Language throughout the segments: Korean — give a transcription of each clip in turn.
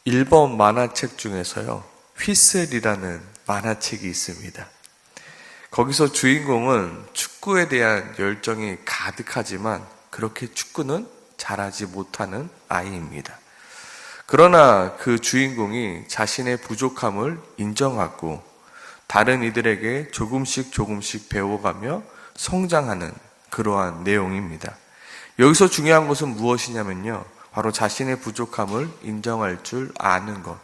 일본 만화책 중에서요, 휘슬이라는 만화책이 있습니다. 거기서 주인공은 축구에 대한 열정이 가득하지만 그렇게 축구는 잘하지 못하는 아이입니다. 그러나 그 주인공이 자신의 부족함을 인정하고 다른 이들에게 조금씩 배워가며 성장하는 그러한 내용입니다. 여기서 중요한 것은 무엇이냐면요, 바로 자신의 부족함을 인정할 줄 아는 것,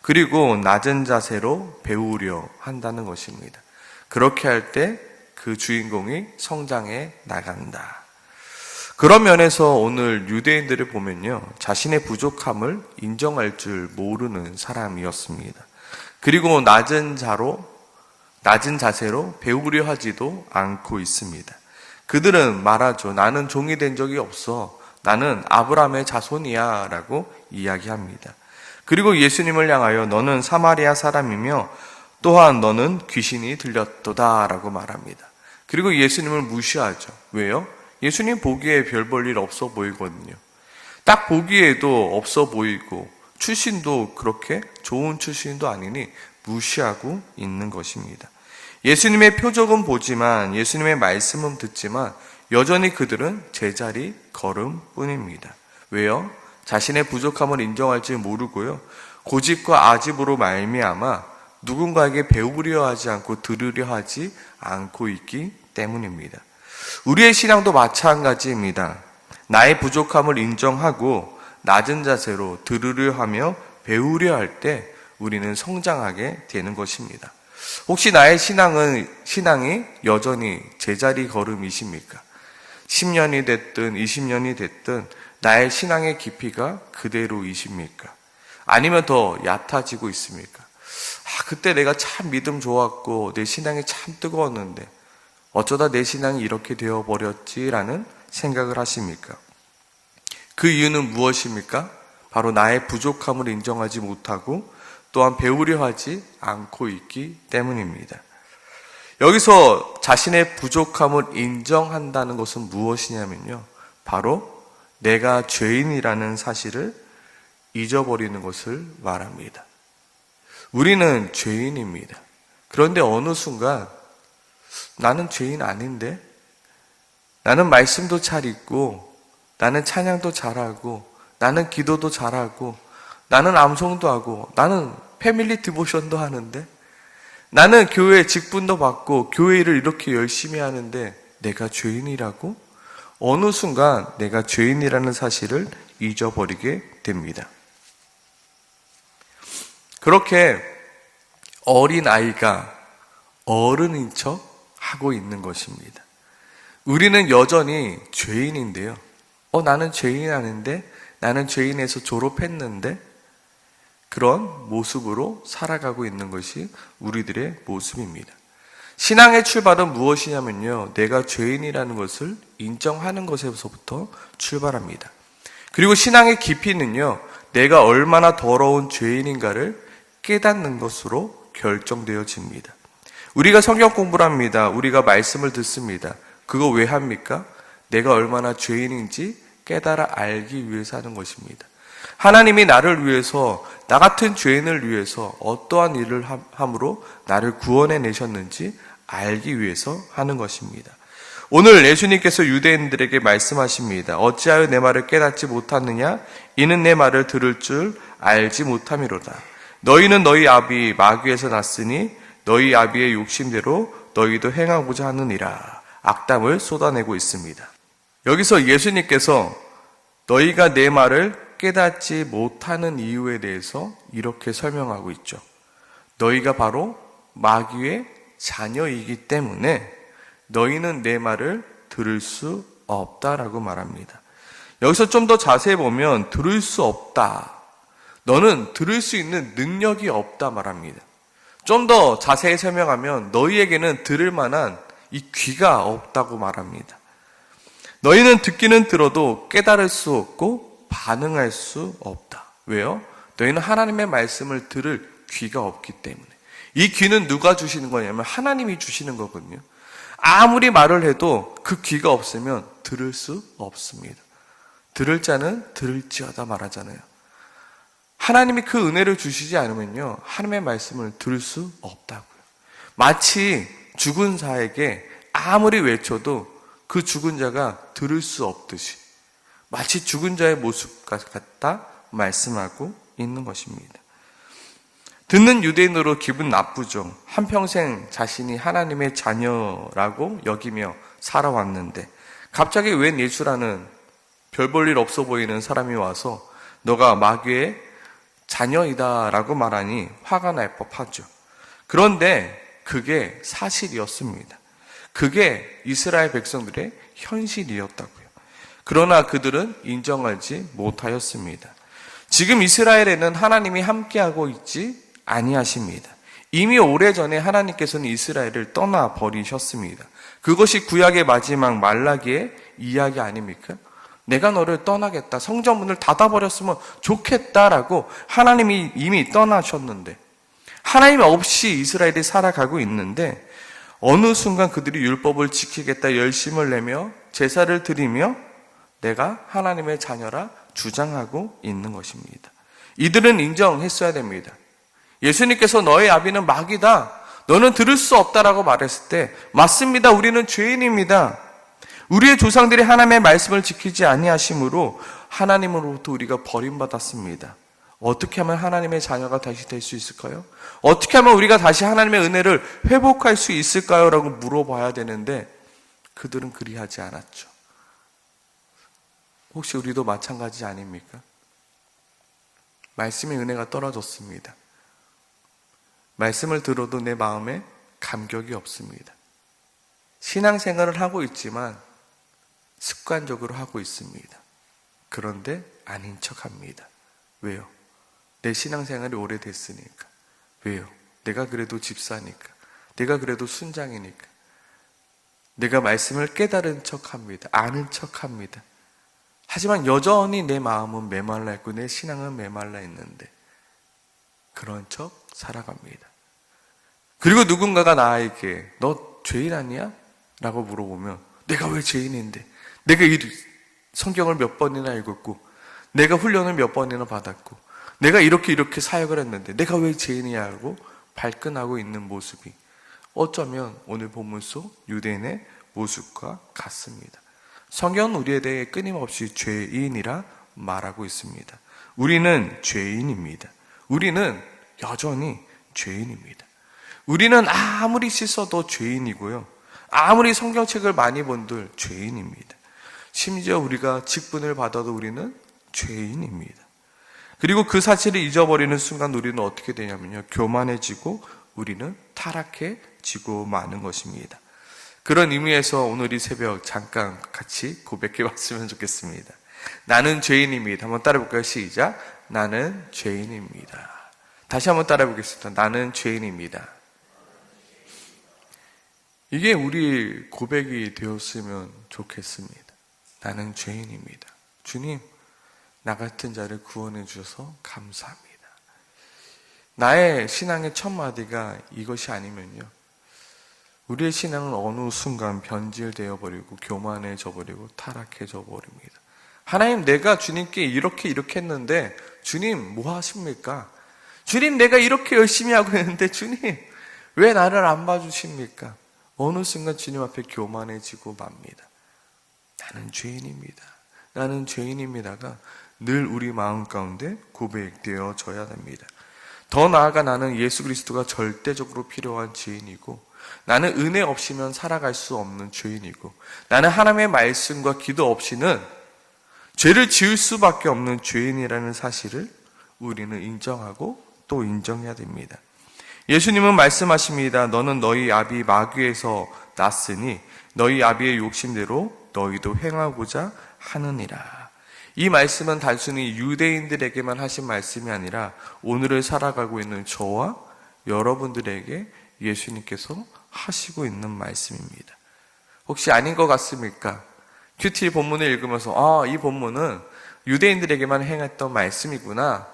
그리고 낮은 자세로 배우려 한다는 것입니다. 그렇게 할 때 그 주인공이 성장해 나간다. 그런 면에서 오늘 유대인들을 보면요, 자신의 부족함을 인정할 줄 모르는 사람이었습니다. 그리고 낮은 자세로 배우려 하지도 않고 있습니다. 그들은 말하죠. 나는 종이 된 적이 없어. 나는 아브라함의 자손이야 라고 이야기합니다. 그리고 예수님을 향하여 너는 사마리아 사람이며 또한 너는 귀신이 들렸도다 라고 말합니다. 그리고 예수님을 무시하죠. 왜요? 예수님 보기에 별 볼 일 없어 보이거든요. 딱 보기에도 없어 보이고 출신도 그렇게 좋은 출신도 아니니 무시하고 있는 것입니다. 예수님의 표적은 보지만, 예수님의 말씀은 듣지만 여전히 그들은 제자리 걸음뿐입니다. 왜요? 자신의 부족함을 인정할지 모르고요, 고집과 아집으로 말미암아 누군가에게 배우려 하지 않고 들으려 하지 않고 있기 때문입니다. 우리의 신앙도 마찬가지입니다. 나의 부족함을 인정하고 낮은 자세로 들으려 하며 배우려 할 때 우리는 성장하게 되는 것입니다. 혹시 나의 신앙이 여전히 제자리 걸음이십니까? 10년이 됐든 20년이 됐든 나의 신앙의 깊이가 그대로이십니까? 아니면 더 얕아지고 있습니까? 그때 내가 참 믿음 좋았고 내 신앙이 참 뜨거웠는데 어쩌다 내 신앙이 이렇게 되어버렸지라는 생각을 하십니까? 그 이유는 무엇입니까? 바로 나의 부족함을 인정하지 못하고 또한 배우려 하지 않고 있기 때문입니다. 여기서 자신의 부족함을 인정한다는 것은 무엇이냐면요, 바로 내가 죄인이라는 사실을 잊어버리는 것을 말합니다. 우리는 죄인입니다. 그런데 어느 순간 나는 죄인 아닌데? 나는 말씀도 잘 읽고, 나는 찬양도 잘하고, 나는 기도도 잘하고, 나는 암송도 하고, 나는 패밀리 디보션도 하는데, 나는 교회 직분도 받고 교회 일을 이렇게 열심히 하는데 내가 죄인이라고? 어느 순간 내가 죄인이라는 사실을 잊어버리게 됩니다. 그렇게 어린아이가 어른인 척 하고 있는 것입니다. 우리는 여전히 죄인인데요. 나는 죄인 아닌데? 나는 죄인에서 졸업했는데? 그런 모습으로 살아가고 있는 것이 우리들의 모습입니다. 신앙의 출발은 무엇이냐면요, 내가 죄인이라는 것을 인정하는 것에서부터 출발합니다. 그리고 신앙의 깊이는요, 내가 얼마나 더러운 죄인인가를 깨닫는 것으로 결정되어집니다. 우리가 성경 공부를 합니다. 우리가 말씀을 듣습니다. 그거 왜 합니까? 내가 얼마나 죄인인지 깨달아 알기 위해서 하는 것입니다. 하나님이 나를 위해서, 나 같은 죄인을 위해서 어떠한 일을 함으로 나를 구원해 내셨는지 알기 위해서 하는 것입니다. 오늘 예수님께서 유대인들에게 말씀하십니다. 어찌하여 내 말을 깨닫지 못하느냐? 이는 내 말을 들을 줄 알지 못함이로다. 너희는 너희 아비 마귀에서 났으니 너희 아비의 욕심대로 너희도 행하고자 하느니라. 악담을 쏟아내고 있습니다. 여기서 예수님께서 너희가 내 말을 깨닫지 못하는 이유에 대해서 이렇게 설명하고 있죠. 너희가 바로 마귀의 자녀이기 때문에 너희는 내 말을 들을 수 없다라고 말합니다. 여기서 좀 더 자세히 보면 들을 수 없다, 너는 들을 수 있는 능력이 없다 말합니다. 좀 더 자세히 설명하면 너희에게는 들을 만한 이 귀가 없다고 말합니다. 너희는 듣기는 들어도 깨달을 수 없고 반응할 수 없다. 왜요? 너희는 하나님의 말씀을 들을 귀가 없기 때문에. 이 귀는 누가 주시는 거냐면 하나님이 주시는 거거든요. 아무리 말을 해도 그 귀가 없으면 들을 수 없습니다. 들을 자는 들을지어다 말하잖아요. 하나님이 그 은혜를 주시지 않으면요, 하나님의 말씀을 들을 수 없다고요. 마치 죽은 자에게 아무리 외쳐도 그 죽은 자가 들을 수 없듯이 마치 죽은 자의 모습 같다 말씀하고 있는 것입니다. 듣는 유대인으로 기분 나쁘죠. 한평생 자신이 하나님의 자녀라고 여기며 살아왔는데 갑자기 웬 예수라는 별 볼 일 없어 보이는 사람이 와서 너가 마귀의 자녀이다 라고 말하니 화가 날 법하죠. 그런데 그게 사실이었습니다. 그게 이스라엘 백성들의 현실이었다고요. 그러나 그들은 인정하지 못하였습니다. 지금 이스라엘에는 하나님이 함께하고 있지 아니하십니다. 이미 오래전에 하나님께서는 이스라엘을 떠나버리셨습니다. 그것이 구약의 마지막 말라기의 이야기 아닙니까? 내가 너를 떠나겠다. 성전문을 닫아버렸으면 좋겠다라고 하나님이 이미 떠나셨는데 하나님 없이 이스라엘이 살아가고 있는데 어느 순간 그들이 율법을 지키겠다 열심을 내며 제사를 드리며 내가 하나님의 자녀라 주장하고 있는 것입니다. 이들은 인정했어야 됩니다. 예수님께서 너의 아비는 마귀다. 너는 들을 수 없다라고 말했을 때 맞습니다. 우리는 죄인입니다. 우리의 조상들이 하나님의 말씀을 지키지 아니하심으로 하나님으로부터 우리가 버림받았습니다. 어떻게 하면 하나님의 자녀가 다시 될 수 있을까요? 어떻게 하면 우리가 다시 하나님의 은혜를 회복할 수 있을까요? 라고 물어봐야 되는데 그들은 그리하지 않았죠. 혹시 우리도 마찬가지 아닙니까? 말씀의 은혜가 떨어졌습니다. 말씀을 들어도 내 마음에 감격이 없습니다. 신앙생활을 하고 있지만 습관적으로 하고 있습니다. 그런데 아닌 척합니다. 왜요? 내 신앙생활이 오래됐으니까. 왜요? 내가 그래도 집사니까. 내가 그래도 순장이니까. 내가 말씀을 깨달은 척합니다. 아는 척합니다. 하지만 여전히 내 마음은 메말라 있고 내 신앙은 메말라 있는데 그런 척 살아갑니다. 그리고 누군가가 나에게 너 죄인 아니야? 라고 물어보면 내가 왜 죄인인데? 내가 이 성경을 몇 번이나 읽었고 내가 훈련을 몇 번이나 받았고 내가 이렇게 사역을 했는데 내가 왜 죄인이야? 하고 발끈하고 있는 모습이 어쩌면 오늘 본문 속 유대인의 모습과 같습니다. 성경은 우리에 대해 끊임없이 죄인이라 말하고 있습니다. 우리는 죄인입니다. 우리는 여전히 죄인입니다. 우리는 아무리 씻어도 죄인이고요. 아무리 성경책을 많이 본들 죄인입니다. 심지어 우리가 직분을 받아도 우리는 죄인입니다. 그리고 그 사실을 잊어버리는 순간 우리는 어떻게 되냐면요. 교만해지고 우리는 타락해지고 마는 것입니다. 그런 의미에서 오늘 이 새벽 잠깐 같이 고백해 봤으면 좋겠습니다. 나는 죄인입니다. 한번 따라 볼까요? 시작. 나는 죄인입니다. 다시 한번 따라 보겠습니다. 나는 죄인입니다. 이게 우리 고백이 되었으면 좋겠습니다. 나는 죄인입니다. 주님, 나 같은 자를 구원해 주셔서 감사합니다. 나의 신앙의 첫 마디가 이것이 아니면요. 우리의 신앙은 어느 순간 변질되어 버리고 교만해져 버리고 타락해져 버립니다. 하나님, 내가 주님께 이렇게 했는데 주님 뭐 하십니까? 주님, 내가 이렇게 열심히 하고 있는데 주님 왜 나를 안 봐주십니까? 어느 순간 주님 앞에 교만해지고 맙니다. 나는 죄인입니다. 나는 죄인입니다가 늘 우리 마음 가운데 고백되어져야 됩니다. 더 나아가 나는 예수 그리스도가 절대적으로 필요한 죄인이고 나는 은혜 없이면 살아갈 수 없는 죄인이고 나는 하나님의 말씀과 기도 없이는 죄를 지을 수밖에 없는 죄인이라는 사실을 우리는 인정하고 또 인정해야 됩니다. 예수님은 말씀하십니다. 너는 너희 아비 마귀에서 났으니 너희 아비의 욕심대로 너희도 행하고자 하느니라. 이 말씀은 단순히 유대인들에게만 하신 말씀이 아니라 오늘을 살아가고 있는 저와 여러분들에게 예수님께서 하시고 있는 말씀입니다. 혹시 아닌 것 같습니까? 큐티 본문을 읽으면서 이 본문은 유대인들에게만 행했던 말씀이구나.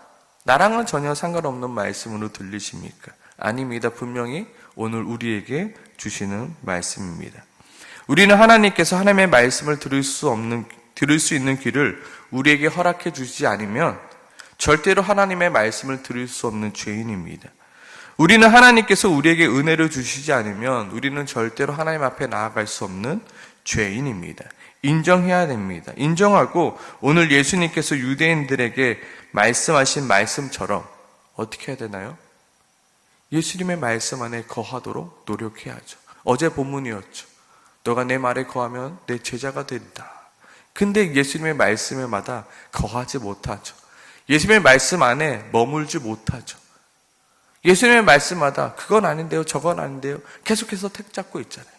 나랑은 전혀 상관없는 말씀으로 들리십니까? 아닙니다. 분명히 오늘 우리에게 주시는 말씀입니다. 우리는 하나님께서 하나님의 말씀을 들을 수 있는 귀를 우리에게 허락해 주시지 않으면 절대로 하나님의 말씀을 들을 수 없는 죄인입니다. 우리는 하나님께서 우리에게 은혜를 주시지 않으면 우리는 절대로 하나님 앞에 나아갈 수 없는 죄인입니다. 인정해야 됩니다. 인정하고 오늘 예수님께서 유대인들에게 말씀하신 말씀처럼 어떻게 해야 되나요? 예수님의 말씀 안에 거하도록 노력해야죠. 어제 본문이었죠. 너가 내 말에 거하면 내 제자가 된다. 근데 예수님의 말씀에마다 거하지 못하죠. 예수님의 말씀 안에 머물지 못하죠. 예수님의 말씀마다 그건 아닌데요, 저건 아닌데요, 계속해서 택 잡고 있잖아요.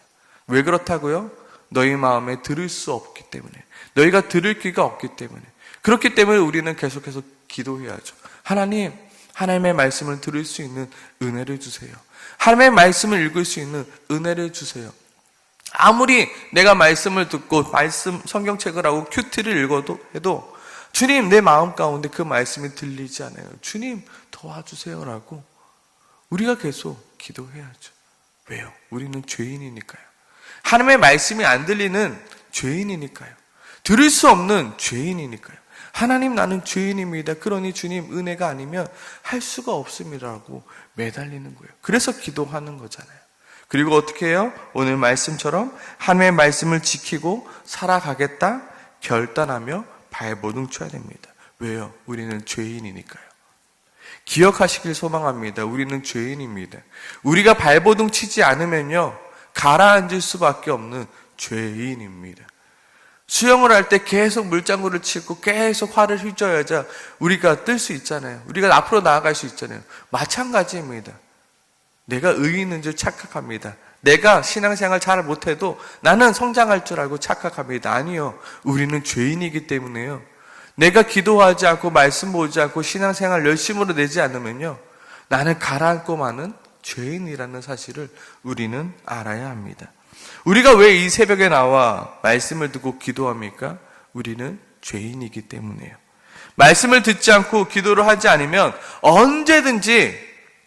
왜 그렇다고요? 너희 마음에 들을 수 없기 때문에, 너희가 들을 귀가 없기 때문에. 그렇기 때문에 우리는 계속해서 기도해야죠. 하나님, 하나님의 말씀을 들을 수 있는 은혜를 주세요. 하나님의 말씀을 읽을 수 있는 은혜를 주세요. 아무리 내가 말씀을 듣고 말씀 성경책을 하고 큐티를 읽어도 해도 주님, 내 마음 가운데 그 말씀이 들리지 않아요. 주님, 도와주세요라고 우리가 계속 기도해야죠. 왜요? 우리는 죄인이니까요. 하나님의 말씀이 안 들리는 죄인이니까요. 들을 수 없는 죄인이니까요. 하나님, 나는 죄인입니다. 그러니 주님, 은혜가 아니면 할 수가 없습니다라고 매달리는 거예요. 그래서 기도하는 거잖아요. 그리고 어떻게 해요? 오늘 말씀처럼 하나님의 말씀을 지키고 살아가겠다 결단하며 발버둥 쳐야 됩니다. 왜요? 우리는 죄인이니까요. 기억하시길 소망합니다. 우리는 죄인입니다. 우리가 발버둥 치지 않으면요, 가라앉을 수밖에 없는 죄인입니다. 수영을 할 때 계속 물장구를 치고 계속 활을 휘저어야지 우리가 뜰 수 있잖아요. 우리가 앞으로 나아갈 수 있잖아요. 마찬가지입니다. 내가 의인인 줄 착각합니다. 내가 신앙생활 잘 못해도 나는 성장할 줄 알고 착각합니다. 아니요. 우리는 죄인이기 때문에요. 내가 기도하지 않고 말씀 보지 않고 신앙생활 열심으로 내지 않으면요, 나는 가라앉고 마는 죄인이라는 사실을 우리는 알아야 합니다. 우리가 왜 이 새벽에 나와 말씀을 듣고 기도합니까? 우리는 죄인이기 때문이에요. 말씀을 듣지 않고 기도를 하지 않으면 언제든지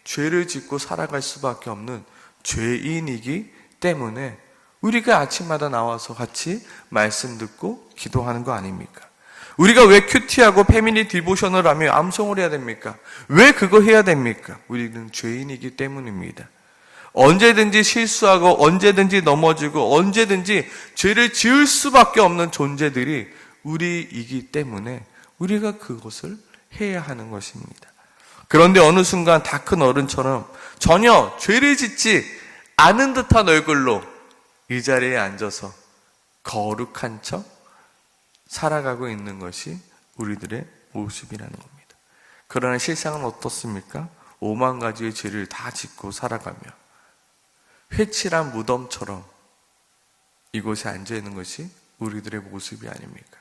죄를 짓고 살아갈 수밖에 없는 죄인이기 때문에 우리가 아침마다 나와서 같이 말씀 듣고 기도하는 거 아닙니까? 우리가 왜 큐티하고 패밀리 디보셔널 하며 암송을 해야 됩니까? 왜 그거 해야 됩니까? 우리는 죄인이기 때문입니다. 언제든지 실수하고 언제든지 넘어지고 언제든지 죄를 지을 수밖에 없는 존재들이 우리이기 때문에 우리가 그것을 해야 하는 것입니다. 그런데 어느 순간 다 큰 어른처럼 전혀 죄를 짓지 않은 듯한 얼굴로 이 자리에 앉아서 거룩한 척 살아가고 있는 것이 우리들의 모습이라는 겁니다. 그러나 실상은 어떻습니까? 5만 가지의 죄를 다 짓고 살아가며 회칠한 무덤처럼 이곳에 앉아있는 것이 우리들의 모습이 아닙니까?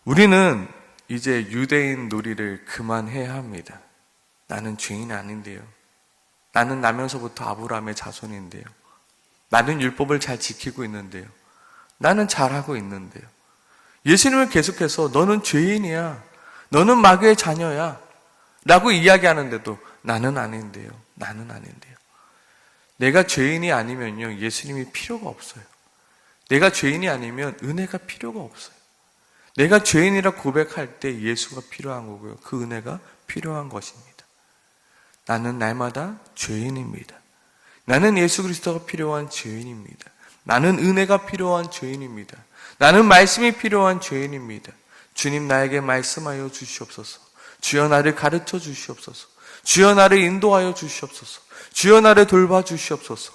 우리는 이제 유대인 놀이를 그만해야 합니다. 나는 죄인이 아닌데요. 나는 나면서부터 아브라함의 자손인데요. 나는 율법을 잘 지키고 있는데요. 나는 잘하고 있는데요. 예수님을 계속해서 너는 죄인이야, 너는 마귀의 자녀야 라고 이야기하는데도 나는 아닌데요. 나는 아닌데요. 내가 죄인이 아니면요, 예수님이 필요가 없어요. 내가 죄인이 아니면 은혜가 필요가 없어요. 내가 죄인이라 고백할 때 예수가 필요한 거고요. 그 은혜가 필요한 것입니다. 나는 날마다 죄인입니다. 나는 예수 그리스도가 필요한 죄인입니다. 나는 은혜가 필요한 죄인입니다. 나는 말씀이 필요한 죄인입니다. 주님, 나에게 말씀하여 주시옵소서. 주여, 나를 가르쳐 주시옵소서. 주여, 나를 인도하여 주시옵소서. 주여, 나를 돌봐 주시옵소서.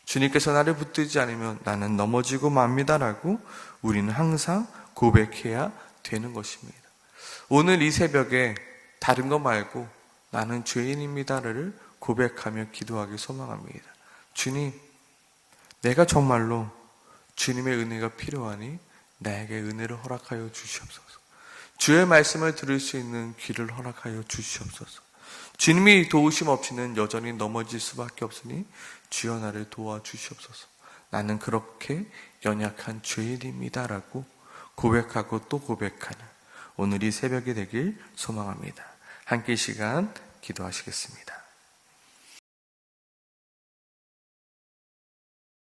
주님께서 나를 붙들지 않으면 나는 넘어지고 맙니다라고 우리는 항상 고백해야 되는 것입니다. 오늘 이 새벽에 다른 거 말고 나는 죄인입니다를 고백하며 기도하기 소망합니다. 주님, 내가 정말로 주님의 은혜가 필요하니 나에게 은혜를 허락하여 주시옵소서. 주의 말씀을 들을 수 있는 귀를 허락하여 주시옵소서. 주님이 도우심 없이는 여전히 넘어질 수밖에 없으니 주여, 나를 도와주시옵소서. 나는 그렇게 연약한 죄인입니다라고 고백하고 또 고백하는 오늘 이 새벽이 되길 소망합니다. 함께 시간 기도하시겠습니다.